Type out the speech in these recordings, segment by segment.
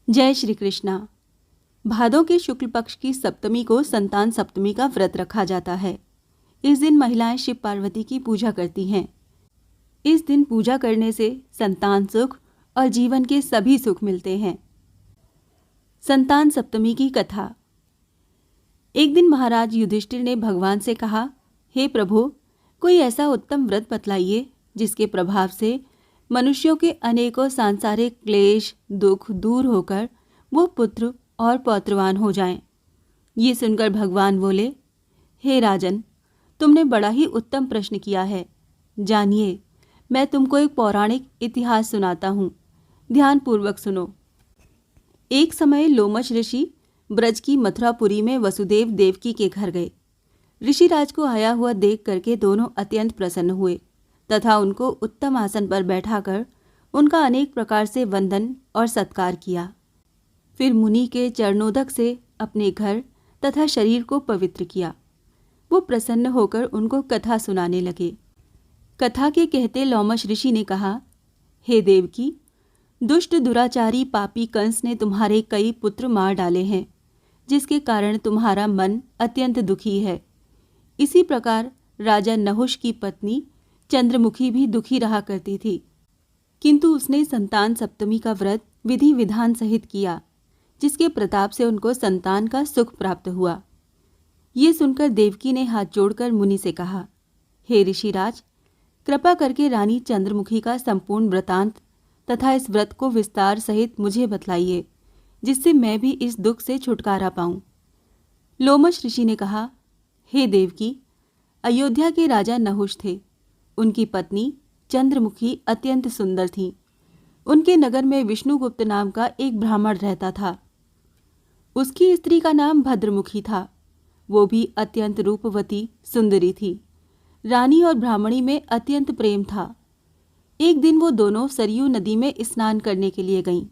जय श्री कृष्णा। भादों के शुक्ल पक्ष की सप्तमी को संतान सप्तमी का व्रत रखा जाता है। इस दिन महिलाएं शिव पार्वती की पूजा करती हैं। इस दिन पूजा करने से संतान सुख और जीवन के सभी सुख मिलते हैं। संतान सप्तमी की कथा। एक दिन महाराज युधिष्ठिर ने भगवान से कहा, हे प्रभु, कोई ऐसा उत्तम व्रत बतलाइए जिसके प्रभाव से मनुष्यों के अनेकों सांसारिक क्लेश दुख दूर होकर वो पुत्र और पौत्रवान हो जाएं। ये सुनकर भगवान बोले, हे राजन, तुमने बड़ा ही उत्तम प्रश्न किया है। जानिए, मैं तुमको एक पौराणिक इतिहास सुनाता हूँ। ध्यानपूर्वक सुनो। एक समय लोमश ऋषि ब्रज की मथुरापुरी में वसुदेव देवकी के घर गए। ऋषिराज को आया हुआ देख करके दोनों अत्यंत प्रसन्न हुए तथा उनको उत्तम आसन पर बैठाकर उनका अनेक प्रकार से वंदन और सत्कार किया। फिर मुनि के चरणोदक से अपने घर तथा शरीर को पवित्र किया। वो प्रसन्न होकर उनको कथा सुनाने लगे। कथा के कहते लोमश ऋषि ने कहा, हे देवकी, दुष्ट दुराचारी पापी कंस ने तुम्हारे कई पुत्र मार डाले हैं, जिसके कारण तुम्हारा मन अत्यंत दुखी है। इसी प्रकार राजा नहुष की पत्नी चंद्रमुखी भी दुखी रहा करती थी, किंतु उसने संतान सप्तमी का व्रत विधि विधान सहित किया, जिसके प्रताप से उनको संतान का सुख प्राप्त हुआ। ये सुनकर देवकी ने हाथ जोड़कर मुनि से कहा, हे ऋषिराज, कृपा करके रानी चंद्रमुखी का संपूर्ण वृतांत तथा इस व्रत को विस्तार सहित मुझे बतलाइए, जिससे मैं भी इस दुख से छुटकारा पाऊं। लोमश ऋषि ने कहा, हे देवकी, अयोध्या के राजा नहुष थे। उनकी पत्नी चंद्रमुखी अत्यंत सुंदर थी। उनके नगर में विष्णुगुप्त नाम का एक ब्राह्मण रहता था। उसकी स्त्री का नाम भद्रमुखी था। वो भी अत्यंत रूपवती सुंदरी थी। रानी और ब्राह्मणी में अत्यंत प्रेम था। एक दिन वो दोनों सरयू नदी में स्नान करने के लिए गईं।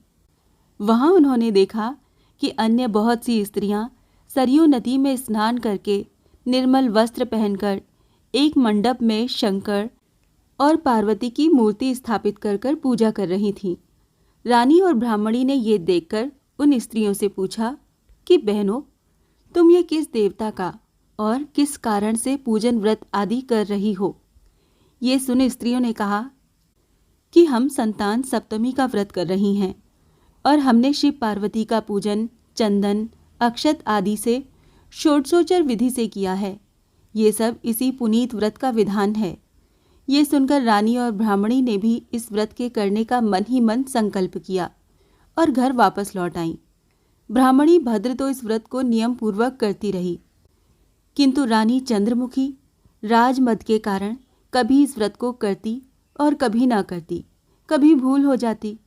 वहां उन्होंने देखा कि अन्य बहुत सी स्त्रियां सरयू नदी में स्नान करके निर्मल वस्त्र पहनकर एक मंडप में शंकर और पार्वती की मूर्ति स्थापित कर कर पूजा कर रही थीं। रानी और ब्राह्मणी ने ये देखकर उन स्त्रियों से पूछा कि बहनों, तुम ये किस देवता का और किस कारण से पूजन व्रत आदि कर रही हो? ये सुन स्त्रियों ने कहा कि हम संतान सप्तमी का व्रत कर रही हैं और हमने शिव पार्वती का पूजन चंदन अक्षत आदि से षोडशोपचार विधि से किया है। ये सब इसी पुनीत व्रत का विधान है। ये सुनकर रानी और ब्राह्मणी ने भी इस व्रत के करने का मन ही मन संकल्प किया और घर वापस लौट आईं। ब्राह्मणी भद्र तो इस व्रत को नियम पूर्वक करती रही, किंतु रानी चंद्रमुखी राजमद के कारण कभी इस व्रत को करती और कभी ना करती, कभी भूल हो जाती।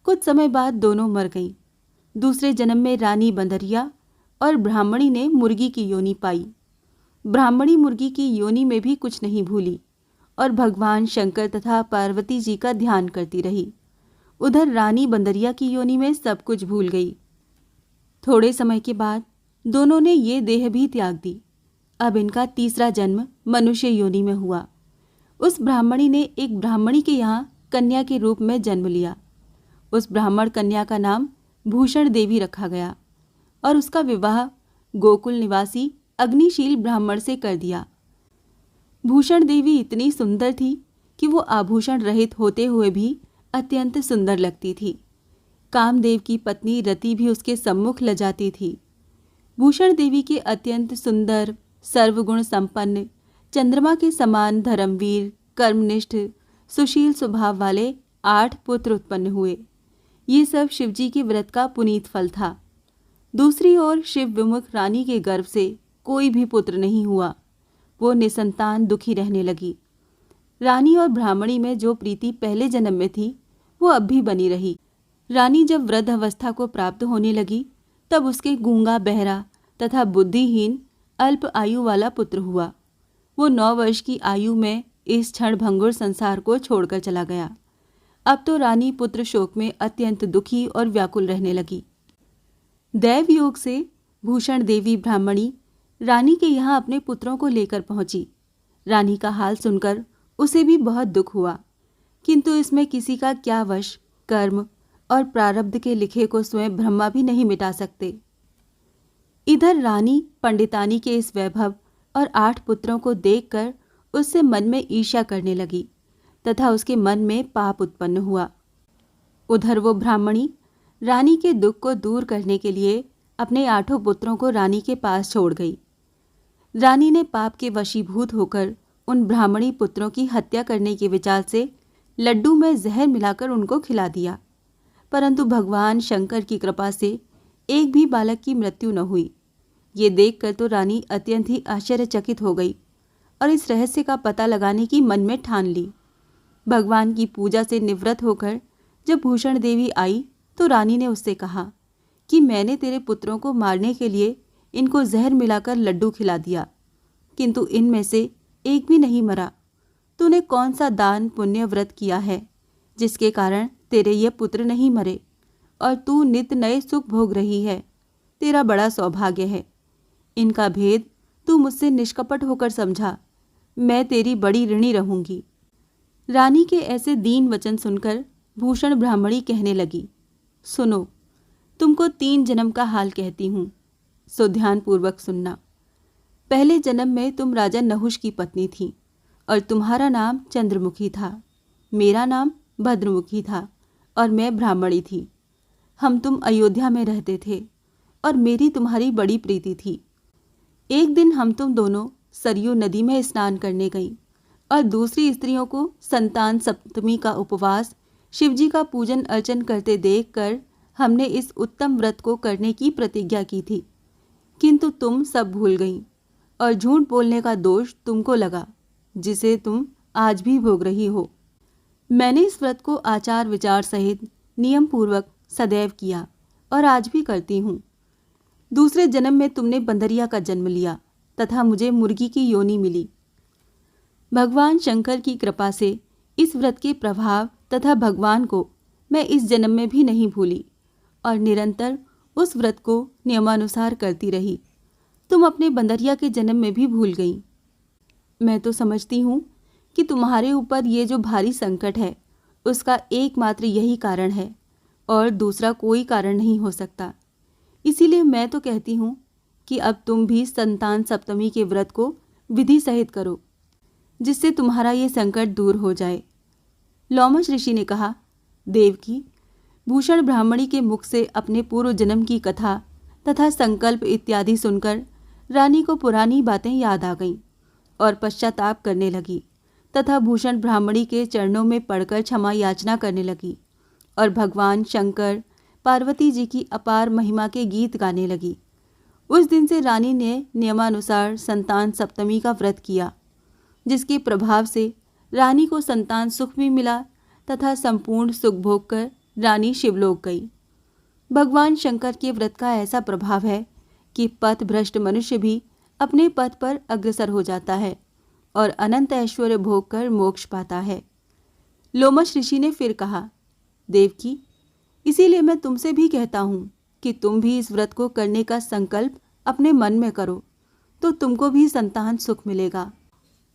कुछ समय बाद दोनों मर गईं। दूसरे जन्म में रानी बंदरिया और ब्राह्मणी ने मुर्गी की योनि पाई। ब्राह्मणी मुर्गी की योनि में भी कुछ नहीं भूली और भगवान शंकर तथा पार्वती जी का ध्यान करती रही। उधर रानी बंदरिया की योनि में सब कुछ भूल गई। थोड़े समय के बाद दोनों ने ये देह भी त्याग दी। अब इनका तीसरा जन्म मनुष्य योनि में हुआ। उस ब्राह्मणी ने एक ब्राह्मणी के यहाँ कन्या के रूप में जन्म लिया। उस ब्राह्मण कन्या का नाम भूषण देवी रखा गया और उसका विवाह गोकुल निवासी अग्निशील ब्राह्मण से कर दिया। भूषण देवी इतनी सुंदर थी कि वो आभूषण रहित होते हुए भी अत्यंत सुंदर लगती थी। कामदेव की पत्नी रति भी उसके सम्मुख लजाती थी। भूषण देवी के अत्यंत सुंदर सर्वगुण संपन्न चंद्रमा के समान धर्मवीर कर्मनिष्ठ सुशील स्वभाव वाले 8 पुत्र उत्पन्न हुए। ये सब शिवजी के व्रत का पुनीत फल था। दूसरी ओर शिव विमुख रानी के गर्भ से कोई भी पुत्र नहीं हुआ। वो निसंतान दुखी रहने लगी। रानी और ब्राह्मणी में जो प्रीति पहले जन्म में थी वो अब भी बनी रही। रानी जब वृद्ध अवस्था को प्राप्त होने लगी तब उसके गूंगा बहरा तथा बुद्धिहीन अल्प आयु वाला पुत्र हुआ। वो 9 वर्ष की आयु में इस क्षण भंगुर संसार को छोड़कर चला गया। अब तो रानी पुत्र शोक में अत्यंत दुखी और व्याकुल रहने लगी। दैव योग से भूषण देवी ब्राह्मणी रानी के यहाँ अपने पुत्रों को लेकर पहुंची। रानी का हाल सुनकर उसे भी बहुत दुख हुआ, किंतु इसमें किसी का क्या वश कर्म और प्रारब्ध के लिखे को स्वयं ब्रह्मा भी नहीं मिटा सकते। इधर रानी पंडितानी के इस वैभव और 8 पुत्रों को देखकर उससे मन में ईर्ष्या करने लगी तथा उसके मन में पाप उत्पन्न हुआ। उधर वो ब्राह्मणी रानी के दुख को दूर करने के लिए अपने 8 पुत्रों को रानी के पास छोड़ गई। रानी ने पाप के वशीभूत होकर उन ब्राह्मणी पुत्रों की हत्या करने के विचार से लड्डू में जहर मिलाकर उनको खिला दिया, परंतु भगवान शंकर की कृपा से एक भी बालक की मृत्यु न हुई। ये देखकर तो रानी अत्यंत ही आश्चर्यचकित हो गई और इस रहस्य का पता लगाने की मन में ठान ली। भगवान की पूजा से निवृत्त होकर जब भूषण देवी आई तो रानी ने उससे कहा कि मैंने तेरे पुत्रों को मारने के लिए इनको जहर मिलाकर लड्डू खिला दिया, किंतु इनमें से एक भी नहीं मरा। तूने कौन सा दान पुण्य व्रत किया है जिसके कारण तेरे ये पुत्र नहीं मरे और तू नित्य नए सुख भोग रही है? तेरा बड़ा सौभाग्य है। इनका भेद तू मुझसे निष्कपट होकर समझा। मैं तेरी बड़ी ऋणी रहूंगी। रानी के ऐसे दीन वचन सुनकर भूषण ब्राह्मणी कहने लगी, सुनो, तुमको 3 जन्म का हाल कहती हूँ, सो ध्यानपूर्वक सुनना। पहले जन्म में तुम राजा नहुष की पत्नी थी और तुम्हारा नाम चंद्रमुखी था। मेरा नाम भद्रमुखी था और मैं ब्राह्मणी थी। हम तुम अयोध्या में रहते थे और मेरी तुम्हारी बड़ी प्रीति थी। एक दिन हम तुम दोनों सरयू नदी में स्नान करने गईं और दूसरी स्त्रियों को संतान सप्तमी का उपवास, शिवजी का पूजन अर्चन करते देखकर हमने इस उत्तम व्रत को करने की प्रतिज्ञा की थी, किंतु तुम सब भूल गईं और झूठ बोलने का दोष तुमको लगा, जिसे तुम आज भी भोग रही हो। मैंने इस व्रत को आचार विचार सहित नियम पूर्वक सदैव किया और आज भी करती हूँ। दूसरे जन्म में तुमने बंदरिया का जन्म लिया तथा मुझे मुर्गी की योनि मिली। भगवान शंकर की कृपा से इस व्रत के प्रभाव तथा भगवान को मैं इस जन्म में भी नहीं भूली और निरंतर उस व्रत को नियमानुसार करती रही। तुम अपने बंदरिया के जन्म में भी भूल गई। मैं तो समझती हूँ कि तुम्हारे ऊपर ये जो भारी संकट है उसका एकमात्र यही कारण है और दूसरा कोई कारण नहीं हो सकता। इसीलिए मैं तो कहती हूँ कि अब तुम भी संतान सप्तमी के व्रत को विधि सहित करो, जिससे तुम्हारा ये संकट दूर हो जाए। लोमश ऋषि ने कहा, देवकी, भूषण ब्राह्मणी के मुख से अपने पूर्व जन्म की कथा तथा संकल्प इत्यादि सुनकर रानी को पुरानी बातें याद आ गईं और पश्चाताप करने लगी तथा भूषण ब्राह्मणी के चरणों में पड़कर क्षमा याचना करने लगी और भगवान शंकर पार्वती जी की अपार महिमा के गीत गाने लगी। उस दिन से रानी ने नियमानुसार संतान सप्तमी का व्रत किया, जिसके प्रभाव से रानी को संतान सुख भी मिला तथा संपूर्ण सुख भोग कर रानी शिवलोक गई। भगवान शंकर के व्रत का ऐसा प्रभाव है कि पथ भ्रष्ट मनुष्य भी अपने पथ पर अग्रसर हो जाता है और अनंत ऐश्वर्य भोग कर मोक्ष पाता है। लोमश ऋषि ने फिर कहा, देवकी, इसीलिए मैं तुमसे भी कहता हूँ कि तुम भी इस व्रत को करने का संकल्प अपने मन में करो, तो तुमको भी संतान सुख मिलेगा।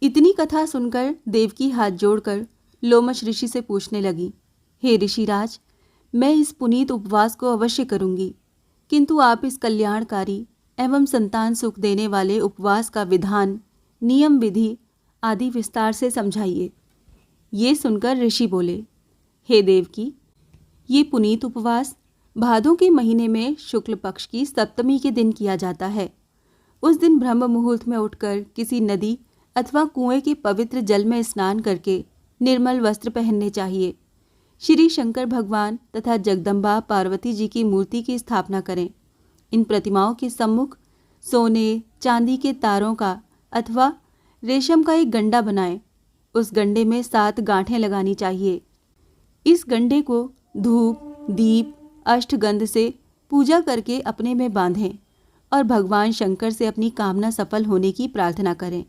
इतनी कथा सुनकर देवकी हाथ जोड़कर लोमश ऋषि से पूछने लगी, हे ऋषिराज, मैं इस पुनीत उपवास को अवश्य करूंगी, किंतु आप इस कल्याणकारी एवं संतान सुख देने वाले उपवास का विधान, नियम, विधि आदि विस्तार से समझाइए। ये सुनकर ऋषि बोले, हे देवकी, ये पुनीत उपवास भादों के महीने में शुक्ल पक्ष की सप्तमी के दिन किया जाता है। उस दिन ब्रह्म मुहूर्त में उठकर किसी नदी अथवा कुएं के पवित्र जल में स्नान करके निर्मल वस्त्र पहनने चाहिए। श्री शंकर भगवान तथा जगदम्बा पार्वती जी की मूर्ति की स्थापना करें। इन प्रतिमाओं के सम्मुख सोने चांदी के तारों का अथवा रेशम का एक गंडा बनाएं। उस गंडे में 7 गांठें लगानी चाहिए। इस गंडे को धूप, दीप, अष्टगंध से पूजा करके अपने में बांधें और भगवान शंकर से अपनी कामना सफल होने की प्रार्थना करें।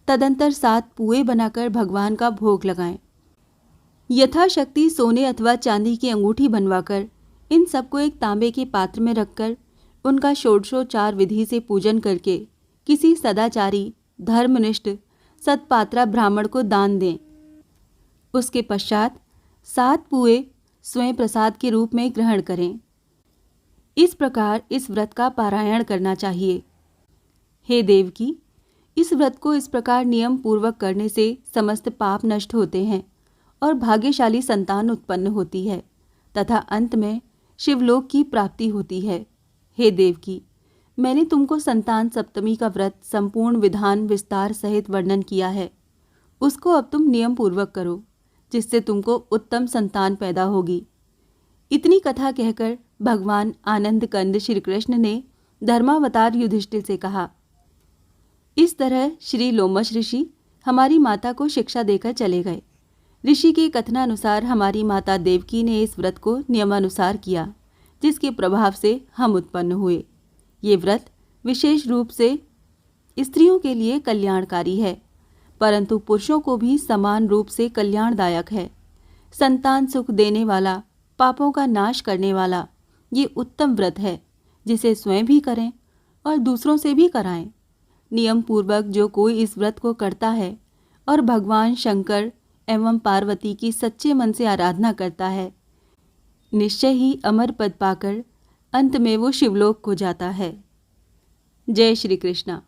तदंतर 7 पुए बनाकर भगवान का भोग लगाएं। यथाशक्ति सोने अथवा चांदी की अंगूठी बनवाकर इन सबको एक तांबे के पात्र में रखकर उनका षोडशोपचार विधि से पूजन करके किसी सदाचारी, धर्मनिष्ठ, सत्पात्रा ब्राह्मण को दान दें। उसके पश्चात 7 पुए स्वयं प्रसाद के रूप में ग्रहण करें। इस प्रकार इस व्रत का पारायण करना चाहिए। हे देवकी, इस व्रत को इस प्रकार नियम पूर्वक करने से समस्त पाप नष्ट होते हैं और भाग्यशाली संतान उत्पन्न होती है तथा अंत में शिवलोक की प्राप्ति होती है। हे देवकी, मैंने तुमको संतान सप्तमी का व्रत संपूर्ण विधान विस्तार सहित वर्णन किया है। उसको अब तुम नियम पूर्वक करो, जिससे तुमको उत्तम संतान पैदा होगी। इतनी कथा कहकर भगवान आनंद कंद श्री कृष्ण ने धर्मावतार युधिष्ठिर से कहा। इस तरह श्री लोमश ऋषि हमारी माता को शिक्षा देकर चले गए। ऋषि के कथनानुसार हमारी माता देवकी ने इस व्रत को नियमानुसार किया, जिसके प्रभाव से हम उत्पन्न हुए। ये व्रत विशेष रूप से स्त्रियों के लिए कल्याणकारी है, परंतु पुरुषों को भी समान रूप से कल्याणदायक है। संतान सुख देने वाला, पापों का नाश करने वाला ये उत्तम व्रत है, जिसे स्वयं भी करें और दूसरों से भी कराएं। नियम पूर्वक जो कोई इस व्रत को करता है और भगवान शंकर एवं पार्वती की सच्चे मन से आराधना करता है, निश्चय ही अमर पद पाकर अंत में वो शिवलोक को जाता है। जय श्री कृष्णा।